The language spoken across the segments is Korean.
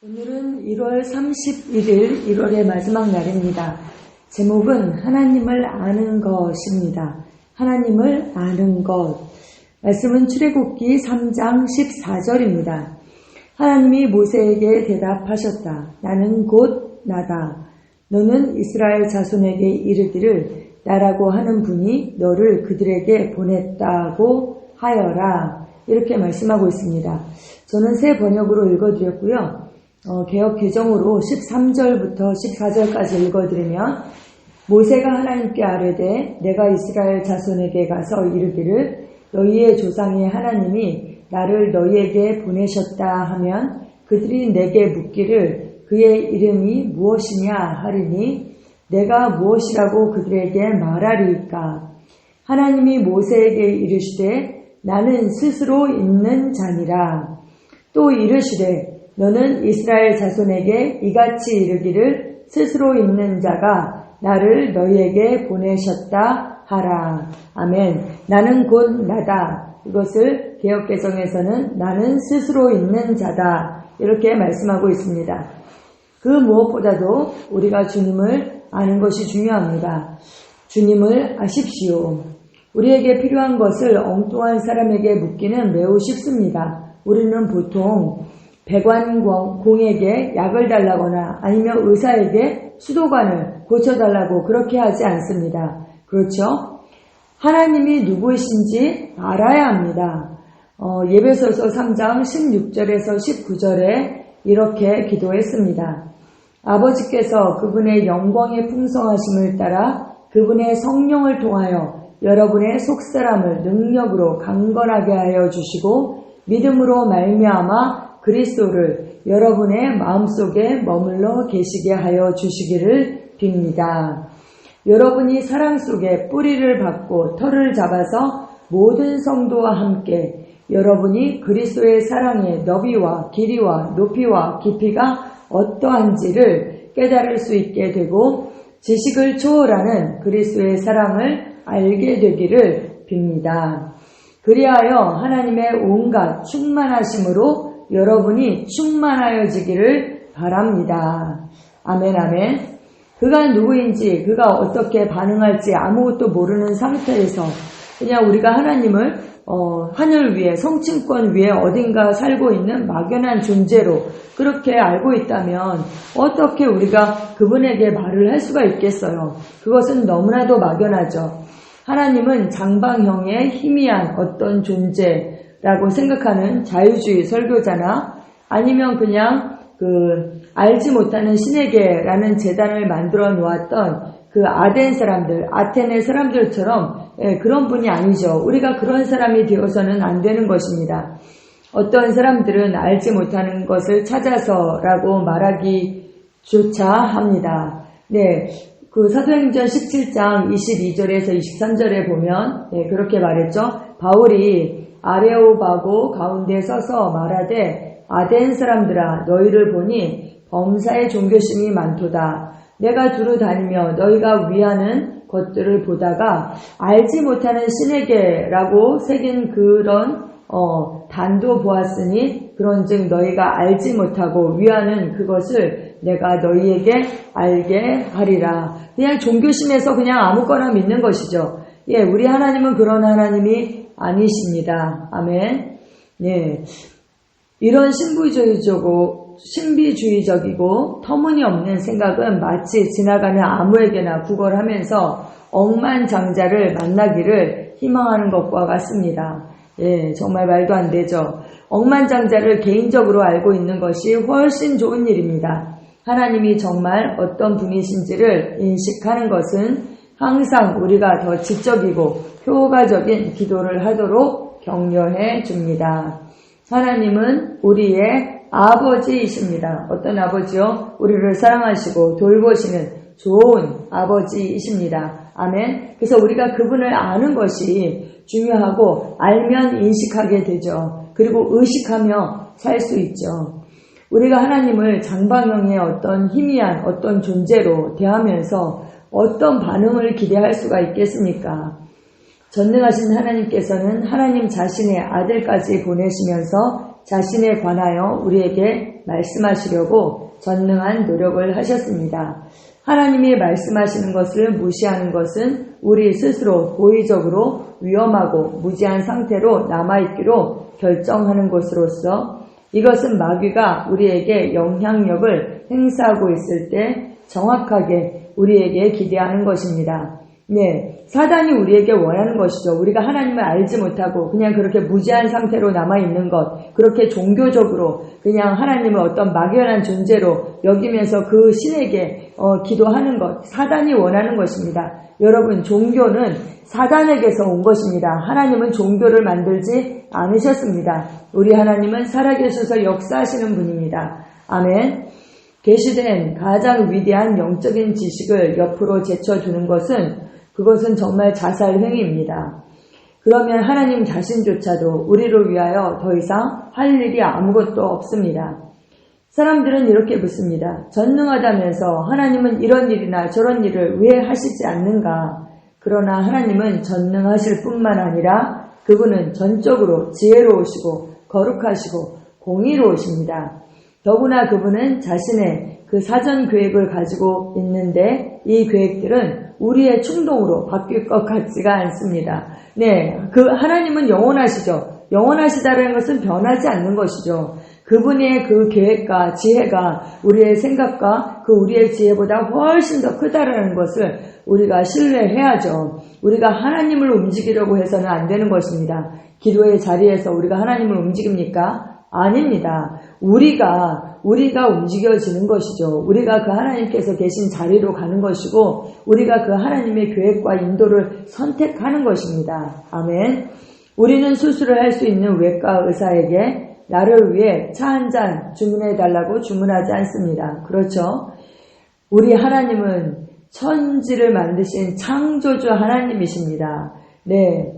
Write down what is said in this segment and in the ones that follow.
오늘은 1월 31일 1월의 마지막 날입니다. 제목은 하나님을 아는 것입니다. 하나님을 아는 것. 말씀은 출애굽기 3장 14절입니다. 하나님이 모세에게 대답하셨다. 나는 곧 나다. 너는 이스라엘 자손에게 이르기를 나라고 하는 분이 너를 그들에게 보냈다고 하여라. 이렇게 말씀하고 있습니다. 저는 새 번역으로 읽어드렸고요. 개역 개정으로 13절부터 14절까지 읽어드리면 모세가 하나님께 아뢰되 내가 이스라엘 자손에게 가서 이르기를 너희의 조상의 하나님이 나를 너희에게 보내셨다 하면 그들이 내게 묻기를 그의 이름이 무엇이냐 하리니 내가 무엇이라고 그들에게 말하리이까. 하나님이 모세에게 이르시되 나는 스스로 있는 자니라. 또 이르시되 너는 이스라엘 자손에게 이같이 이르기를 스스로 있는 자가 나를 너희에게 보내셨다 하라. 아멘. 나는 곧 나다. 이것을 개역개정에서는 나는 스스로 있는 자다. 이렇게 말씀하고 있습니다. 그 무엇보다도 우리가 주님을 아는 것이 중요합니다. 주님을 아십시오. 우리에게 필요한 것을 엉뚱한 사람에게 묻기는 매우 쉽습니다. 우리는 보통 배관공에게 약을 달라거나 아니면 의사에게 수도관을 고쳐달라고 그렇게 하지 않습니다. 그렇죠? 하나님이 누구이신지 알아야 합니다. 예배소서 3장 16절에서 19절에 이렇게 기도했습니다. 아버지께서 그분의 영광의 풍성하심을 따라 그분의 성령을 통하여 여러분의 속사람을 능력으로 강건하게 하여 주시고 믿음으로 말미암아 그리스도를 여러분의 마음속에 머물러 계시게 하여 주시기를 빕니다. 여러분이 사랑 속에 뿌리를 받고 털을 잡아서 모든 성도와 함께 여러분이 그리스도의 사랑의 너비와 길이와 높이와 깊이가 어떠한지를 깨달을 수 있게 되고 지식을 초월하는 그리스도의 사랑을 알게 되기를 빕니다. 그리하여 하나님의 온갖 충만하심으로 여러분이 충만하여지기를 바랍니다. 아멘 아멘. 그가 누구인지 그가 어떻게 반응할지 아무것도 모르는 상태에서 그냥 우리가 하나님을 하늘 위에 성층권 위에 어딘가 살고 있는 막연한 존재로 그렇게 알고 있다면 어떻게 우리가 그분에게 말을 할 수가 있겠어요. 그것은 너무나도 막연하죠. 하나님은 장방형의 희미한 어떤 존재라고 생각하는 자유주의 설교자나 아니면 그냥 알지 못하는 신에게라는 재단을 만들어 놓았던 그 아테네 사람들처럼 그런 분이 아니죠. 우리가 그런 사람이 되어서는 안 되는 것입니다. 어떤 사람들은 알지 못하는 것을 찾아서라고 말하기조차 합니다. 네. 그 사도행전 17장 22절에서 23절에 보면 그렇게 말했죠. 바울이 아레오바고 가운데 서서 말하되 아덴 사람들아 너희를 보니 범사의 종교심이 많도다. 내가 두루 다니며 너희가 위하는 것들을 보다가 알지 못하는 신에게라고 새긴 그런 단도 보았으니 그런즉 너희가 알지 못하고 위하는 그것을 내가 너희에게 알게 하리라. 그냥 종교심에서 그냥 아무거나 믿는 것이죠. 우리 하나님은 그런 하나님이 아니십니다. 아멘. 이런 신비주의적이고 터무니없는 생각은 마치 지나가는 아무에게나 구걸하면서 억만장자를 만나기를 희망하는 것과 같습니다. 정말 말도 안 되죠. 억만장자를 개인적으로 알고 있는 것이 훨씬 좋은 일입니다. 하나님이 정말 어떤 분이신지를 인식하는 것은 항상 우리가 더 지적이고 효과적인 기도를 하도록 격려해 줍니다. 하나님은 우리의 아버지이십니다. 어떤 아버지요? 우리를 사랑하시고 돌보시는 좋은 아버지이십니다. 아멘. 그래서 우리가 그분을 아는 것이 중요하고 알면 인식하게 되죠. 그리고 의식하며 살 수 있죠. 우리가 하나님을 장방형의 어떤 희미한 어떤 존재로 대하면서 어떤 반응을 기대할 수가 있겠습니까? 전능하신 하나님께서는 하나님 자신의 아들까지 보내시면서 자신에 관하여 우리에게 말씀하시려고 전능한 노력을 하셨습니다. 하나님이 말씀하시는 것을 무시하는 것은 우리 스스로 고의적으로 위험하고 무지한 상태로 남아있기로 결정하는 것으로서 이것은 마귀가 우리에게 영향력을 행사하고 있을 때 정확하게 우리에게 기대하는 것입니다. 네, 사단이 우리에게 원하는 것이죠. 우리가 하나님을 알지 못하고 그냥 그렇게 무지한 상태로 남아있는 것, 그렇게 종교적으로 그냥 하나님을 어떤 막연한 존재로 여기면서 그 신에게 기도하는 것, 사단이 원하는 것입니다. 여러분, 종교는 사단에게서 온 것입니다. 하나님은 종교를 만들지 않으셨습니다. 우리 하나님은 살아계셔서 역사하시는 분입니다. 아멘. 계시된 가장 위대한 영적인 지식을 옆으로 제쳐두는 그것은 정말 자살행위입니다. 그러면 하나님 자신조차도 우리를 위하여 더 이상 할 일이 아무것도 없습니다. 사람들은 이렇게 묻습니다. 전능하다면서 하나님은 이런 일이나 저런 일을 왜 하시지 않는가? 그러나 하나님은 전능하실 뿐만 아니라 그분은 전적으로 지혜로우시고 거룩하시고 공의로우십니다. 더구나 그분은 자신의 그 사전 계획을 가지고 있는데 이 계획들은 우리의 충동으로 바뀔 것 같지가 않습니다. 네, 그 하나님은 영원하시죠. 영원하시다는 것은 변하지 않는 것이죠. 그분의 그 계획과 지혜가 우리의 생각과 그 우리의 지혜보다 훨씬 더 크다라는 것을 우리가 신뢰해야죠. 우리가 하나님을 움직이려고 해서는 안 되는 것입니다. 기도의 자리에서 우리가 하나님을 움직입니까? 아닙니다. 우리가 움직여지는 것이죠. 우리가 그 하나님께서 계신 자리로 가는 것이고 우리가 그 하나님의 계획과 인도를 선택하는 것입니다. 아멘. 우리는 수술을 할 수 있는 외과 의사에게 나를 위해 차 한 잔 주문해달라고 주문하지 않습니다. 그렇죠? 우리 하나님은 천지를 만드신 창조주 하나님이십니다. 네.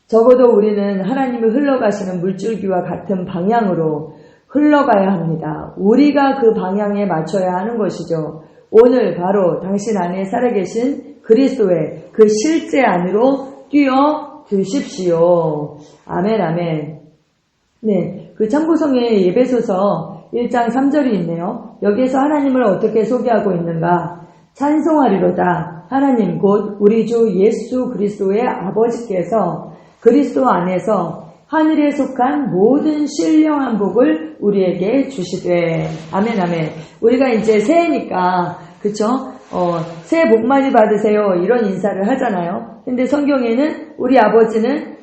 적어도 우리는 하나님이 흘러가시는 물줄기와 같은 방향으로 흘러가야 합니다. 우리가 그 방향에 맞춰야 하는 것이죠. 오늘 바로 당신 안에 살아계신 그리스도의 그 실제 안으로 뛰어드십시오. 아멘, 아멘. 네, 그 참고성에 예배소서 1장 3절이 있네요. 여기에서 하나님을 어떻게 소개하고 있는가? 찬송하리로다. 하나님 곧 우리 주 예수 그리스도의 아버지께서 그리스도 안에서 하늘에 속한 모든 신령한 복을 우리에게 주시되. 아멘, 아멘. 우리가 이제 새해니까, 그쵸? 새해 복 많이 받으세요. 이런 인사를 하잖아요. 근데 성경에는 우리 아버지는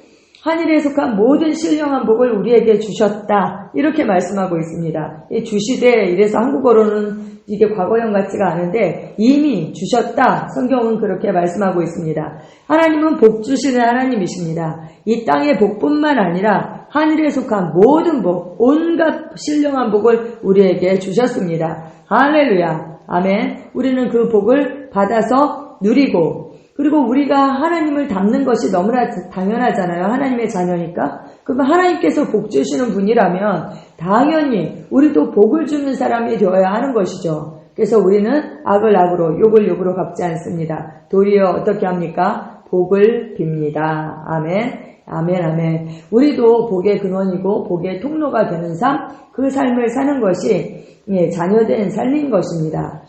하늘에 속한 모든 신령한 복을 우리에게 주셨다. 이렇게 말씀하고 있습니다. 주시되, 이래서 한국어로는 이게 과거형 같지가 않은데 이미 주셨다. 성경은 그렇게 말씀하고 있습니다. 하나님은 복 주시는 하나님이십니다. 이 땅의 복뿐만 아니라 하늘에 속한 모든 복, 온갖 신령한 복을 우리에게 주셨습니다. 할렐루야. 아멘. 우리는 그 복을 받아서 누리고 그리고 우리가 하나님을 닮는 것이 너무나 당연하잖아요. 하나님의 자녀니까. 그러면 하나님께서 복 주시는 분이라면 당연히 우리도 복을 주는 사람이 되어야 하는 것이죠. 그래서 우리는 악을 악으로 욕을 욕으로 갚지 않습니다. 도리어 어떻게 합니까? 복을 빕니다. 아멘. 아멘, 아멘. 우리도 복의 근원이고 복의 통로가 되는 삶, 그 삶을 사는 것이 자녀된 삶인 것입니다.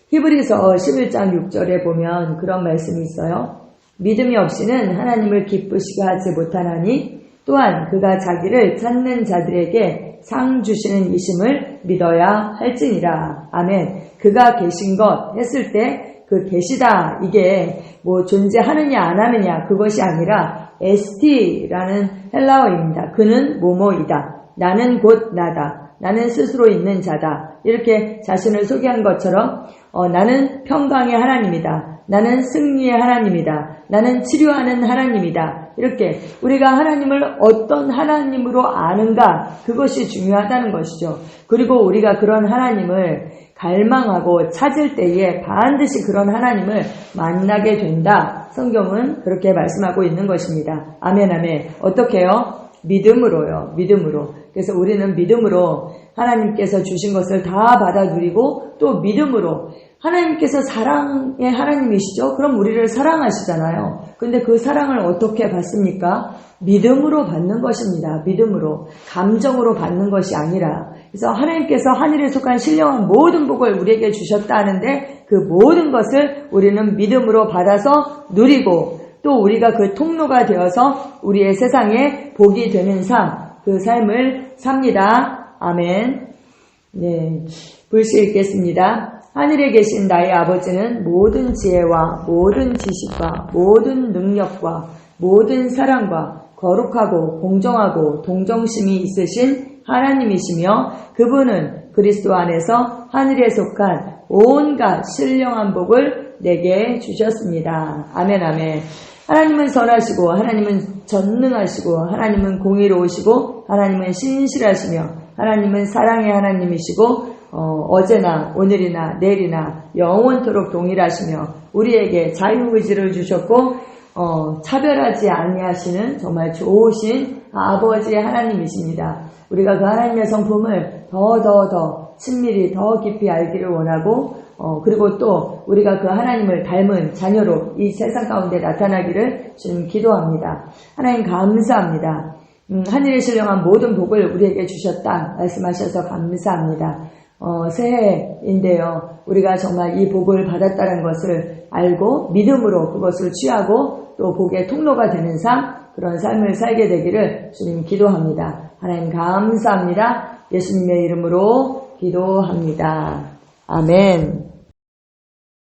히브리서 11장 6절에 보면 그런 말씀이 있어요. 믿음이 없이는 하나님을 기쁘시게 하지 못하나니 또한 그가 자기를 찾는 자들에게 상 주시는 이심을 믿어야 할지니라. 아멘. 그가 계신 것 했을 때 그 계시다 이게 뭐 존재하느냐 안 하느냐 그것이 아니라 ST라는 헬라어입니다. 그는 뭐뭐이다. 나는 곧 나다. 나는 스스로 있는 자다. 이렇게 자신을 소개한 것처럼 나는 평강의 하나님이다. 나는 승리의 하나님이다. 나는 치료하는 하나님이다. 이렇게 우리가 하나님을 어떤 하나님으로 아는가 그것이 중요하다는 것이죠. 그리고 우리가 그런 하나님을 갈망하고 찾을 때에 반드시 그런 하나님을 만나게 된다. 성경은 그렇게 말씀하고 있는 것입니다. 아멘, 아멘. 어떻게 해요? 믿음으로요. 믿음으로. 그래서 우리는 믿음으로 하나님께서 주신 것을 다 받아 누리고 또 믿음으로 하나님께서 사랑의 하나님이시죠? 그럼 우리를 사랑하시잖아요. 근데 그 사랑을 어떻게 받습니까? 믿음으로 받는 것입니다. 믿음으로. 감정으로 받는 것이 아니라 그래서 하나님께서 하늘에 속한 신령한 모든 복을 우리에게 주셨다 하는데 그 모든 것을 우리는 믿음으로 받아서 누리고 또 우리가 그 통로가 되어서 우리의 세상에 복이 되는 삶, 그 삶을 삽니다. 아멘. 네, 불시 읽겠습니다. 하늘에 계신 나의 아버지는 모든 지혜와 모든 지식과 모든 능력과 모든 사랑과 거룩하고 공정하고 동정심이 있으신 하나님이시며 그분은 그리스도 안에서 하늘에 속한 온갖 신령한 복을 내게 주셨습니다. 아멘 아멘. 하나님은 선하시고 하나님은 전능하시고 하나님은 공의로우시고 하나님은 신실하시며 하나님은 사랑의 하나님이시고 어제나 오늘이나 내일이나 영원토록 동일하시며 우리에게 자유의지를 주셨고 차별하지 아니하시는 정말 좋으신 아버지 하나님이십니다. 우리가 그 하나님의 성품을 더 친밀히 더 깊이 알기를 원하고 그리고 또 우리가 그 하나님을 닮은 자녀로 이 세상 가운데 나타나기를 주님 기도합니다. 하나님 감사합니다. 하늘에 신령한 모든 복을 우리에게 주셨다 말씀하셔서 감사합니다. 새해인데요. 우리가 정말 이 복을 받았다는 것을 알고 믿음으로 그것을 취하고 또 복의 통로가 되는 삶, 그런 삶을 살게 되기를 주님 기도합니다. 하나님 감사합니다. 예수님의 이름으로 기도합니다. 아멘.